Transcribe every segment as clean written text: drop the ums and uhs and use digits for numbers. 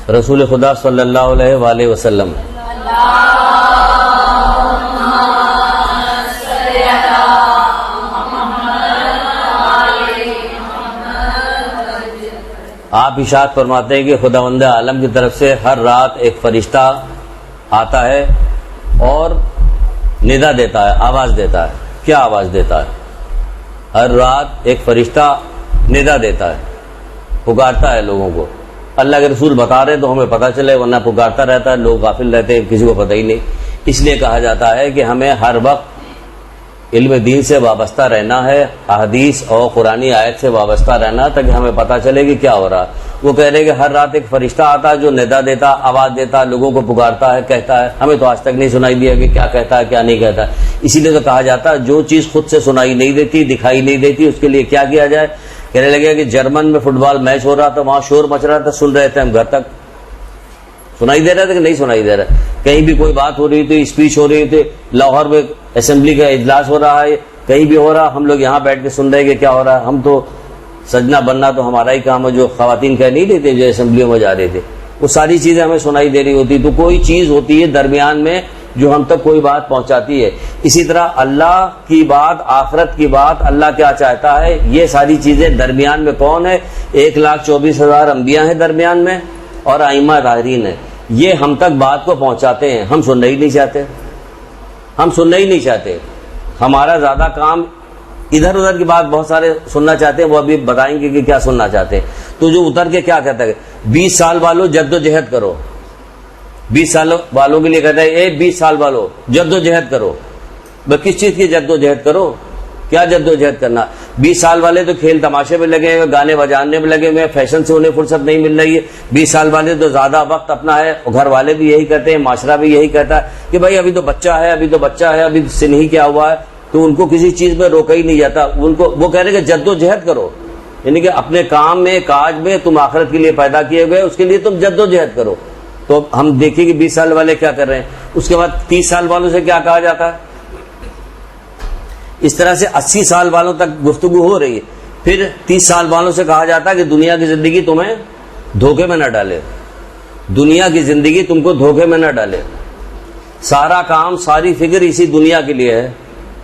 رسول خدا صلی اللہ علیہ وآلہ وسلم. آپ ارشاد فرماتے ہیں کہ خداوند عالم کی طرف سے ہر رات ایک فرشتہ آتا ہے اور ندا دیتا ہے، آواز دیتا ہے. کیا آواز دیتا ہے؟ ہر رات ایک فرشتہ ندا دیتا ہے، پکارتا ہے لوگوں کو. اللہ کے رسول بتا رہے تو ہمیں پتہ چلے، ورنہ پکارتا رہتا ہے، لوگ غافل رہتے ہیں، کسی کو پتہ ہی نہیں. اس لیے کہا جاتا ہے کہ ہمیں ہر وقت علم دین سے وابستہ رہنا ہے، احادیث اور قرآنی آیت سے وابستہ رہنا، تاکہ ہمیں پتہ چلے کہ کیا ہو رہا ہے. وہ کہہ رہے کہ ہر رات ایک فرشتہ آتا ہے جو ندا دیتا، آواز دیتا، لوگوں کو پکارتا ہے، کہتا ہے. ہمیں تو آج تک نہیں سنائی دیا کہ کیا کہتا ہے کیا نہیں کہتا ہے. اسی لیے تو کہا جاتا ہے جو چیز خود سے سنائی نہیں دیتی، دکھائی نہیں دیتی، اس کے لیے کیا کیا جائے. کہنے لگے کہ جرمن میں فٹ بال میچ ہو رہا تھا، وہاں شور مچ رہا تھا، سن رہے تھے ہم، گھر تک سنائی دے رہا تھا کہ نہیں سنائی دے رہا. کہیں بھی کوئی بات ہو رہی تھی، اسپیچ ہو رہی تھی، لاہور میں اسمبلی کا اجلاس ہو رہا ہے، کہیں بھی ہو رہا، ہم لوگ یہاں بیٹھ کے سن رہے کہ کیا ہو رہا ہے. ہم تو سجنا بننا تو ہمارا ہی کام ہے، جو خواتین کہہ نہیں دیتے جو اسمبلیوں میں جا رہے تھے، وہ ساری چیزیں ہمیں سنائی دے رہی ہوتی. تو کوئی چیز ہوتی ہے درمیان میں جو ہم تک کوئی بات پہنچاتی ہے. اسی طرح اللہ کی بات، آخرت کی بات، اللہ کیا چاہتا ہے، یہ ساری چیزیں درمیان میں کون ہے؟ 1,24,000 انبیاء ہیں درمیان میں اور ائمہ طاہرین ہیں. یہ ہم تک بات کو پہنچاتے ہیں. ہم سننا ہی نہیں چاہتے، ہم سننا ہی نہیں چاہتے. ہمارا زیادہ کام ادھر ادھر کی بات بہت سارے سننا چاہتے ہیں، وہ ابھی بتائیں گے کہ کیا سننا چاہتے ہیں. تو جو اتر کے کیا کہتا ہے، 20 سال والوں جد و جہد کرو. 20 سال والوں کے لیے کہتا ہے 20 سال والوں جد و جہد کرو. بس کس چیز کی جد و جہد کرو؟ کیا جد و جہد کرنا؟ 20 سال والے تو کھیل تماشے میں لگے ہوئے، گانے بجانے میں لگے ہوئے، فیشن سے انہیں فرصت نہیں مل رہی ہے. 20 سال والے تو زیادہ وقت اپنا ہے، گھر والے بھی یہی کہتے ہیں، معاشرہ بھی یہی کہتا ہے کہ بھائی ابھی تو بچہ ہے، ابھی تو بچہ ہے، ابھی سن ہی کیا ہوا ہے. تو ان کو کسی چیز میں روکا ہی نہیں جاتا. ان کو وہ کہہ رہے کہ جد و جہد کرو، یعنی کہ اپنے کام میں، کاج میں تم آخرت کے لیے پیدا کیے گئے، اس کے لیے تم جد و جہد کرو. تو ہم دیکھیں کہ 20 سال والے کیا کر رہے ہیں. اس کے بعد 30 سال والوں سے کیا کہا جاتا ہے. اس طرح سے 80 سال والوں تک گفتگو ہو رہی ہے. پھر 30 سال والوں سے کہا جاتا ہے کہ دنیا کی زندگی تمہیں دھوکے میں نہ ڈالے، دنیا کی زندگی تم کو دھوکے میں نہ ڈالے. سارا کام، ساری فکر اسی دنیا کے لیے ہے.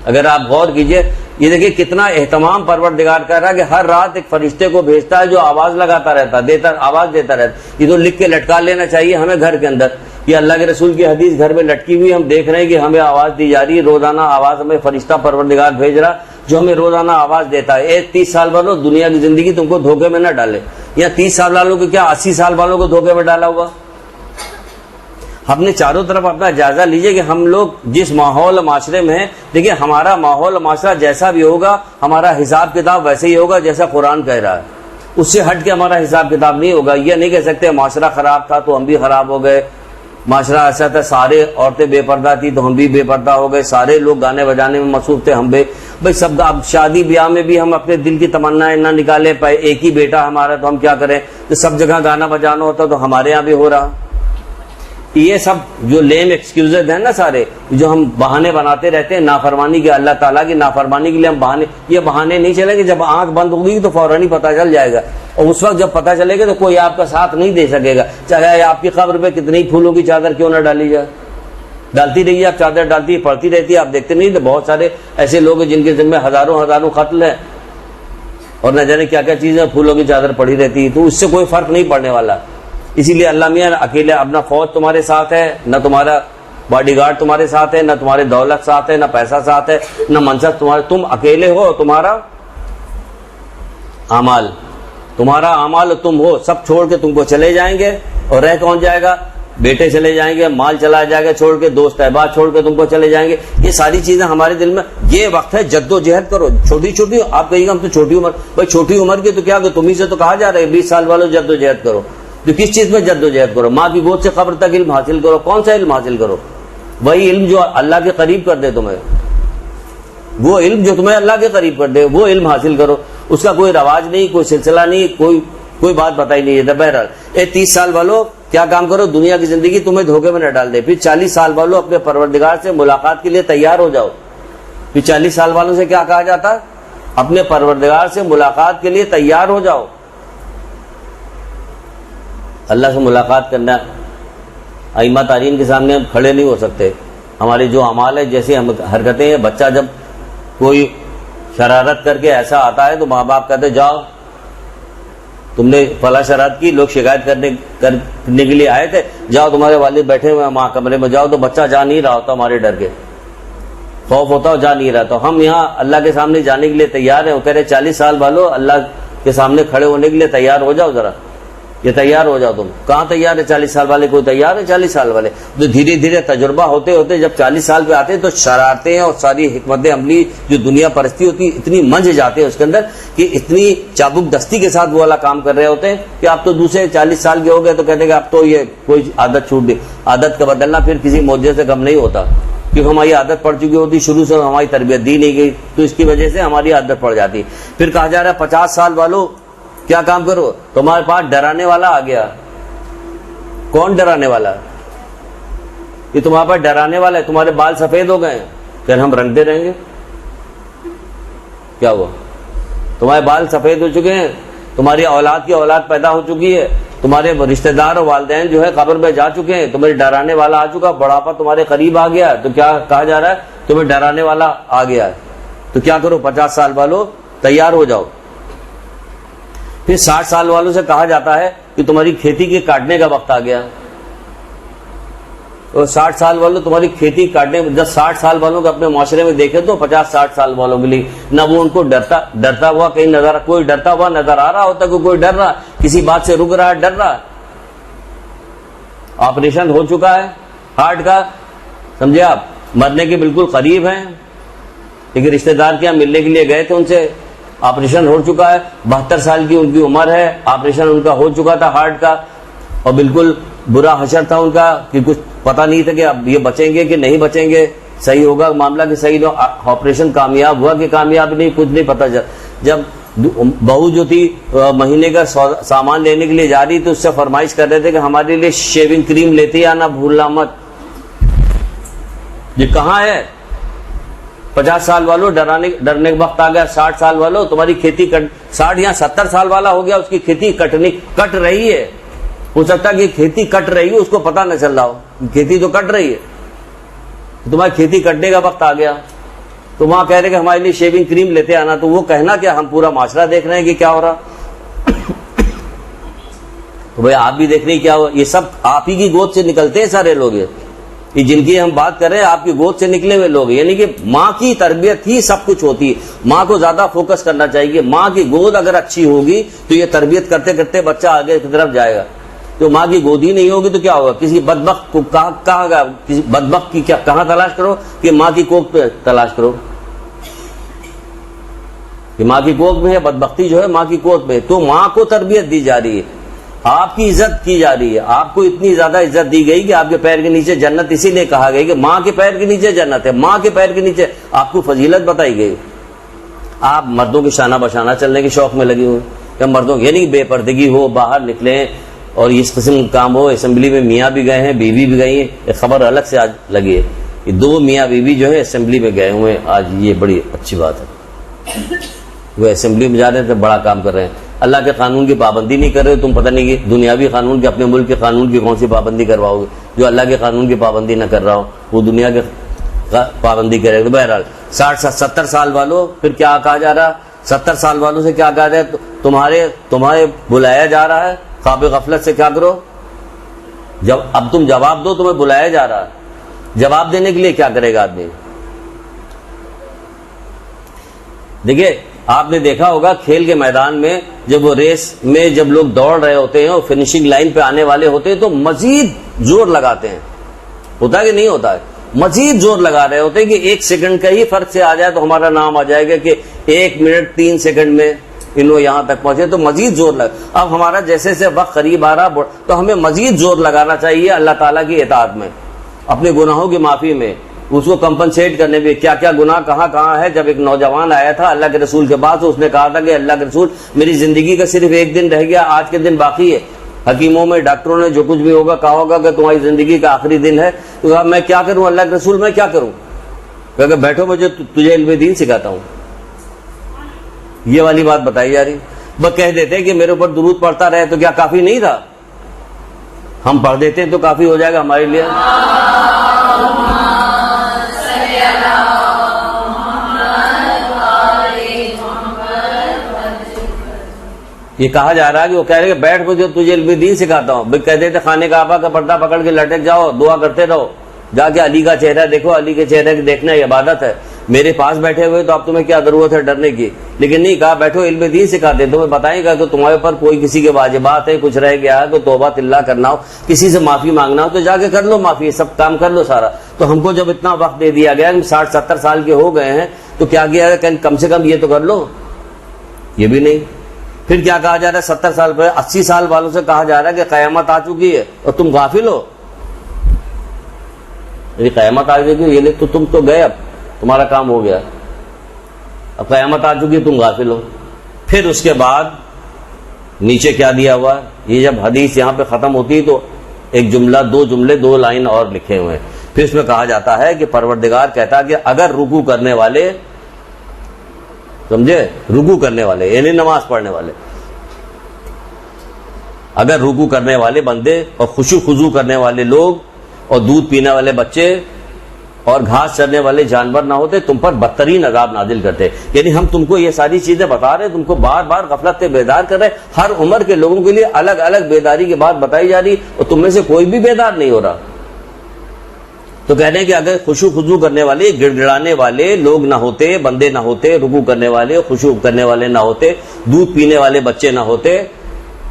اگر آپ غور کیجئے، یہ دیکھیں کتنا اہتمام پروردگار کر رہا ہے کہ ہر رات ایک فرشتے کو بھیجتا ہے جو آواز لگاتا رہتا ہے، آواز دیتا رہتا. یہ تو لکھ کے لٹکا لینا چاہیے ہمیں گھر کے اندر. یہ اللہ کے رسول کی حدیث گھر میں لٹکی ہوئی، ہم دیکھ رہے ہیں کہ ہمیں آواز دی جا رہی ہے. روزانہ آواز ہمیں فرشتہ پروردگار بھیج رہا جو ہمیں روزانہ آواز دیتا ہے. 30 سال والوں دنیا کی زندگی تم کو دھوکے میں نہ ڈالے. یا 30 سال والوں کو کیا 80 سال والوں کو دھوکے میں ڈالا ہوا. اپنے چاروں طرف اپنا جائزہ لیجئے کہ ہم لوگ جس ماحول معاشرے میں ہیں. دیکھیں ہمارا ماحول معاشرہ جیسا بھی ہوگا، ہمارا حساب کتاب ویسے ہی ہوگا جیسا قرآن کہہ رہا ہے. اس سے ہٹ کے ہمارا حساب کتاب نہیں ہوگا. یہ نہیں کہہ سکتے معاشرہ خراب تھا تو ہم بھی خراب ہو گئے، معاشرہ ایسا تھا، سارے عورتیں بے پردہ تھی تو ہم بھی بے پردہ ہو گئے، سارے لوگ گانے بجانے میں مصروف تھے ہم بے. بھائی سب اب شادی بیاہ میں بھی ہم اپنے دل کی تمنائیں نہ نکالے پائے. ایک ہی بیٹا ہمارا تو ہم کیا کریں. تو سب جگہ گانا بجانا ہوتا تو ہمارے یہاں بھی ہو رہا. یہ سب جو لیم ایکسکیوزز ہیں نا سارے، جو ہم بہانے بناتے رہتے ہیں نافرمانی کے، اللہ تعالیٰ کی نافرمانی کے لیے ہم بہانے. یہ بہانے نہیں چلیں گے. جب آنکھ بند ہوگی تو فوراً ہی پتہ چل جائے گا، اور اس وقت جب پتہ چلے گا تو کوئی آپ کا ساتھ نہیں دے سکے گا. چاہے آپ کی قبر پہ کتنی پھولوں کی چادر کیوں نہ ڈالی جائے، ڈالتی رہیے آپ، چادر ڈالتی پڑتی رہتی ہے. آپ دیکھتے نہیں تو بہت سارے ایسے لوگ ہیں جن کے ذمہ ہزاروں قتل ہیں اور نہ جانے کیا کیا چیزیں پھولوں کی چادر پڑی رہتی ہے. تو اس سے کوئی فرق نہیں پڑنے والا. اسی لیے اللہ میاں اکیلے اپنا فوج تمہارے ساتھ ہے، نہ تمہارا باڈی گارڈ تمہارے ساتھ ہے، نہ تمہارے دولت ساتھ ہے، نہ پیسہ ساتھ ہے، نہ منصب تمہارے. تم اکیلے ہو، تمہارا اعمال تم ہو. سب چھوڑ کے تم کو چلے جائیں گے. اور رہ کون جائے گا؟ بیٹے چلے جائیں گے، مال چلا جائے گا چھوڑ کے، دوست احباب چھوڑ کے تم کو چلے جائیں گے. یہ ساری چیزیں ہمارے دل میں. یہ وقت ہے جد و جہد کرو. چھوٹی چھوٹی آپ کہیے گا ہم تو چھوٹی عمر، بھائی چھوٹی عمر کی تو کیا کہ تمہیں سے تو کہا جا رہا ہے 20 سال والوں جد و جہد کرو. تو کس چیز میں جد و جہد کرو؟ ماں کی گود سے قبر تک علم حاصل کرو. کون سا علم حاصل کرو؟ وہی علم جو اللہ کے قریب کر دے تمہیں، وہ علم جو تمہیں اللہ کے قریب کر دے وہ علم حاصل کرو. اس کا کوئی رواج نہیں، کوئی سلسلہ نہیں، کوئی بات بتائی نہیں ہے. بہرحال 30 سال والوں کیا کام کرو، دنیا کی زندگی تمہیں دھوکے میں نہ ڈال دے. پھر 40 سال والوں اپنے پروردگار سے ملاقات کے لیے تیار ہو جاؤ. پھر 40 سال والوں سے کیا کہا جاتا ہے؟ اپنے پروردگار سے ملاقات کے لیے تیار ہو جاؤ. اللہ سے ملاقات کرنا، ائمہ تارین کے سامنے ہم کھڑے نہیں ہو سکتے، ہماری جو اعمال ہے، جیسی ہم حرکتیں ہیں، بچہ جب کوئی شرارت کر کے ایسا آتا ہے تو ماں باپ کہتے جاؤ تم نے فلاں شرارت کی، لوگ شکایت کرنے کے لیے آئے تھے، جاؤ تمہارے والد بیٹھے ہوئے ماں کمرے میں، جاؤ، تو بچہ جا نہیں رہا ہوتا، ہمارے ڈر کے خوف ہوتا ہو جا نہیں رہا، تو ہم یہاں اللہ کے سامنے جانے کے لیے تیار ہیں۔ وہ کہہ رہے 40 سال والوں اللہ کے سامنے کھڑے ہونے کے لیے تیار ہو جاؤ، ذرا یہ تیار ہو جاؤ۔ تم کہاں تیار ہے 40 سال والے؟ کوئی تیار ہے 40 سال والے؟ تو دھیرے دھیرے تجربہ ہوتے ہوتے جب 40 سال پہ آتے ہیں تو شرارتیں اور ساری حکمت عملی جو دنیا پرستی ہوتی اتنی منج جاتے ہیں اس کے اندر کہ اتنی چابک دستی کے ساتھ وہ والا کام کر رہے ہوتے ہیں کہ آپ تو دوسرے 40 سال کے ہو گئے تو کہتے ہیں کہ اب تو یہ کوئی عادت چھوٹ گئی۔ عادت کا بدلنا پھر کسی معجزے سے کم نہیں ہوتا، کیونکہ ہماری عادت پڑ چکی ہوتی، شروع سے ہماری تربیت دی نہیں گئی، تو اس کی وجہ سے ہماری عادت پڑ جاتی۔ پھر کہا جا رہا ہے 50 سال والوں کیا کام کرو؟ تمہارے پاس ڈرانے والا آ گیا۔ کون ڈرانے والا؟ یہ تمہارے پاس ڈرانے والا ہے، تمہارے بال سفید ہو گئے ہیں، پھر ہم رنگتے رہیں گے؟ کیا ہوا؟ تمہارے بال سفید ہو چکے ہیں، تمہاری اولاد کی اولاد پیدا ہو چکی ہے، تمہارے رشتہ دار اور والدین جو ہے قبر میں جا چکے ہیں، تمہیں ڈرانے والا آ چکا، بڑھاپا تمہارے قریب آ گیا، تو کیا کہا جا رہا ہے؟ تمہیں ڈرانے والا آ گیا ہے، تو کیا کرو 50 سال والوں تیار ہو جاؤ۔ پھر 60 سال والوں سے کہا جاتا ہے کہ تمہاری کھیتی کے کاٹنے کا وقت آ گیا، اور 60 سال والوں تمہاری کھیتی کاٹنے، جب 60 سال والوں کو اپنے معاشرے میں دیکھے تو 50-60 سال والوں کے لیے نہ وہ ان کو ڈرتا ہوا کہیں نظر، کوئی ڈرتا ہوا نظر آ رہا ہوتا، کوئی ڈر رہا، کسی بات سے رک رہا، ڈر رہا۔ آپریشن ہو چکا ہے ہارٹ کا، سمجھے آپ، مرنے کے بالکل قریب ہیں، لیکن رشتہ دار کے یہاں ملنے کے لیے گئے تھے ان سے، آپریشن ہو چکا ہے، 72 سال کی ان کی عمر ہے، آپریشن ان کا ہو چکا تھا ہارٹ کا، اور بالکل برا حشر تھا ان کا کہ کچھ پتہ نہیں تھا کہ اب یہ بچیں گے کہ نہیں بچیں گے، صحیح ہوگا معاملہ کہ صحیح نہ، آپریشن کامیاب ہوا کہ کامیاب نہیں، کچھ نہیں پتہ۔ جب بہو جو تھی مہینے کا سامان لینے کے لیے جا رہی تو اس سے فرمائش کر رہے تھے کہ ہمارے لیے شیونگ کریم لیتی آنا بھولنا مت۔ یہ کہاں ہے؟ 50 سال والوں ڈرنے کا وقت آ گیا۔ 60 سال والوں تمہاری کھیتی 60 یا 70 سال والا ہو گیا، اس کی کھیتی کٹ رہی ہے، ہو سکتا ہے کہ کھیتی کٹ رہی ہے، اس کو پتہ نہ چل رہا ہو، کھیتی تو کٹ رہی ہے، تمہاری کھیتی کٹنے کا وقت آ گیا، تو وہاں کہہ رہے کہ ہمارے لیے شیونگ کریم لیتے آنا، تو وہ کہنا کیا، ہم پورا معاشرہ دیکھ رہے ہیں کہ کیا ہو رہا، تو بھائی آپ بھی دیکھ رہے ہیں کیا ہو، یہ سب آپ ہی کی گود سے نکلتے ہیں سارے لوگ، یہ جن کی ہم بات کر رہے ہیں آپ کی گود سے نکلے ہوئے لوگ، یعنی کہ ماں کی تربیت ہی سب کچھ ہوتی ہے۔ ماں کو زیادہ فوکس کرنا چاہیے، ماں کی گود اگر اچھی ہوگی تو یہ تربیت کرتے کرتے بچہ آگے کی طرف جائے گا۔ تو ماں کی گود ہی نہیں ہوگی تو کیا ہوگا؟ کسی بدبخت کو کہا گا، کسی بدبخت کی کہاں تلاش کرو کہ ماں کی کوکھ پہ تلاش کرو، کہ ماں کی کوکھ میں ہے بدبختی جو ہے، ماں کی کوکھ میں، تو ماں کو تربیت دی جا رہی ہے، آپ کی عزت کی جا رہی ہے، آپ کو اتنی زیادہ عزت دی گئی کہ آپ کے پیر کے نیچے جنت، اسی لیے کہا گیا کہ ماں کے پیر کے نیچے جنت ہے، ماں کے پیر کے نیچے آپ کو فضیلت بتائی گئی۔ آپ مردوں کی شانہ بشانہ چلنے کے شوق میں لگے ہوئے، کہ مردوں یعنی بے پردگی ہو، باہر نکلیں اور اس قسم کا کام ہو، اسمبلی میں میاں بھی گئے ہیں بیوی بھی گئی ہیں، ایک خبر الگ سے آج لگی ہے، یہ 2 میاں بیوی جو ہے اسمبلی میں گئے ہوئے ہیں، آج یہ بڑی اچھی بات ہے، وہ اسمبلی میں جا رہے ہیں تو بڑا کام کر رہے ہیں، اللہ کے قانون کی پابندی نہیں کر رہے، تم پتہ نہیں کہ دنیاوی قانون کے، اپنے ملک کے قانون کی کون سی پابندی کرواؤ گے؟ جو اللہ کے قانون کی پابندی نہ کر رہا ہو وہ دنیا کے پابندی کرے گا۔ بہرحال 60-70 سال والوں، پھر کیا کہا جا رہا، 70 سال والوں سے کیا کہا جائے، تمہارے بلایا جا رہا ہے، خواب غفلت سے کیا کرو، جب اب تم جواب دو، تمہیں بلایا جا رہا ہے، جواب دینے کے لیے کیا کرے گا آدمی؟ دیکھیے آپ نے دیکھا ہوگا کھیل کے میدان میں جب وہ ریس میں جب لوگ دوڑ رہے ہوتے ہیں اور فنیشنگ لائن پہ آنے والے ہوتے ہیں تو مزید زور لگاتے ہیں، ہوتا ہے کہ نہیں ہوتا ہے؟ مزید زور لگا رہے ہوتے ہیں کہ 1 سیکنڈ کا ہی فرق سے آ جائے تو ہمارا نام آ جائے گا، کہ 1 منٹ 3 سیکنڈ میں انہوں یہاں تک پہنچے، تو مزید زور لگا۔ اب ہمارا جیسے سے وقت قریب آ رہا تو ہمیں مزید زور لگانا چاہیے اللہ تعالیٰ کی اطاعت میں، اپنے گناہوں کی معافی میں، اس کو کمپنسیٹ کرنے میں، کیا کیا گناہ کہاں ہے۔ جب ایک نوجوان آیا تھا اللہ کے رسول کے پاس، اس نے کہا تھا کہ اللہ کے رسول میری زندگی کا صرف 1 دن رہ گیا، آج کے دن باقی ہے، حکیموں میں ڈاکٹروں نے جو کچھ بھی ہوگا کہا ہوگا کہ تمہاری زندگی کا آخری دن ہے، تو کہا میں کیا کروں اللہ کے رسول، میں کیا کروں؟ کہ بیٹھو مجھے تجھے علم دین سکھاتا ہوں، یہ والی بات بتائی جا رہی۔ وہ کہہ دیتے کہ میرے اوپر درود پڑھتا رہے تو کیا کافی نہیں تھا؟ ہم پڑھ دیتے ہیں تو کافی ہو جائے گا ہمارے لیے. یہ کہا جا رہا ہے کہ وہ کہہ رہے کہ بیٹھ کو جو تجھے علم دین سکھاتا ہوں. بھائی کہتے تھے خانے کعبہ کا پردہ پکڑ کے لٹک جاؤ, دعا کرتے رہو, جا کے علی کا چہرہ دیکھو, علی کے چہرے کو دیکھنا یہ عبادت ہے. میرے پاس بیٹھے ہوئے تو اب تمہیں کیا ضرورت ہے ڈرنے کی. لیکن نہیں کہا بیٹھو علم دین سکھاتے, تمہیں بتائیں گا کہ تمہارے اوپر کوئی کسی کے واجبات ہے, کچھ رہ گیا ہے تو توبہ اللہ کرنا ہو, کسی سے معافی مانگنا ہو تو جا کے کر لو معافی, سب کام کر لو سارا. تو ہم کو جب اتنا وقت دے دیا گیا, 60-70 سال کے ہو گئے ہیں, تو کیا کیا ہے, کم سے کم یہ تو کر لو. یہ بھی نہیں. پھر کیا کہا جا رہا ہے, 70 سال پہ 80 سال والوں سے کہا جا رہا ہے کہ قیامت آ چکی ہے اور تم غافل ہو. قیامت آ چکی, یہ تو تم تو گئے, اب تمہارا کام ہو گیا, اب قیامت آ چکی تم غافل ہو. پھر اس کے بعد نیچے کیا دیا ہوا ہے, یہ جب حدیث یہاں پہ ختم ہوتی ہے تو ایک جملہ, 2 جملے 2 لائن اور لکھے ہوئے ہیں. پھر اس میں کہا جاتا ہے کہ پروردگار کہتا ہے کہ اگر رکوع کرنے والے, سمجھے, رکوع کرنے والے یعنی نماز پڑھنے والے, اگر رکوع کرنے والے بندے اور خشوع خضوع کرنے والے لوگ اور دودھ پینے والے بچے اور گھاس چرنے والے جانور نہ ہوتے, تم پر بدترین عذاب نازل کرتے. یعنی ہم تم کو یہ ساری چیزیں بتا رہے, تم کو بار بار غفلت سے بیدار کر رہے. ہر عمر کے لوگوں کے لیے الگ الگ بیداری کی بات بتائی جا رہی, اور تم میں سے کوئی بھی بیدار نہیں ہو رہا. تو کہنے ہیں کہ اگر خشوع خضوع کرنے والے, گڑ گڑانے والے لوگ نہ ہوتے, بندے نہ ہوتے, رکوع کرنے والے, خشوع کرنے والے نہ ہوتے, دودھ پینے والے بچے نہ ہوتے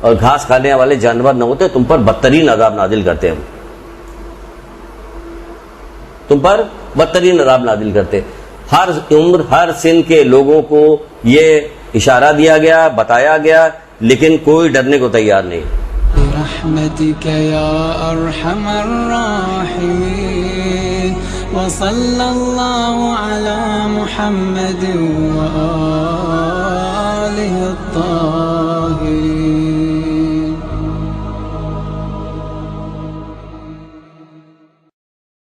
اور گھاس کھانے والے جانور نہ ہوتے, تم پر بدترین عذاب نازل کرتے. ہم تم پر بدترین عذاب نازل کرتے. ہر عمر ہر سن کے لوگوں کو یہ اشارہ دیا گیا, بتایا گیا, لیکن کوئی ڈرنے کو تیار نہیں. برحمتك يا أرحم الراحمين وصلى الله على محمد وآله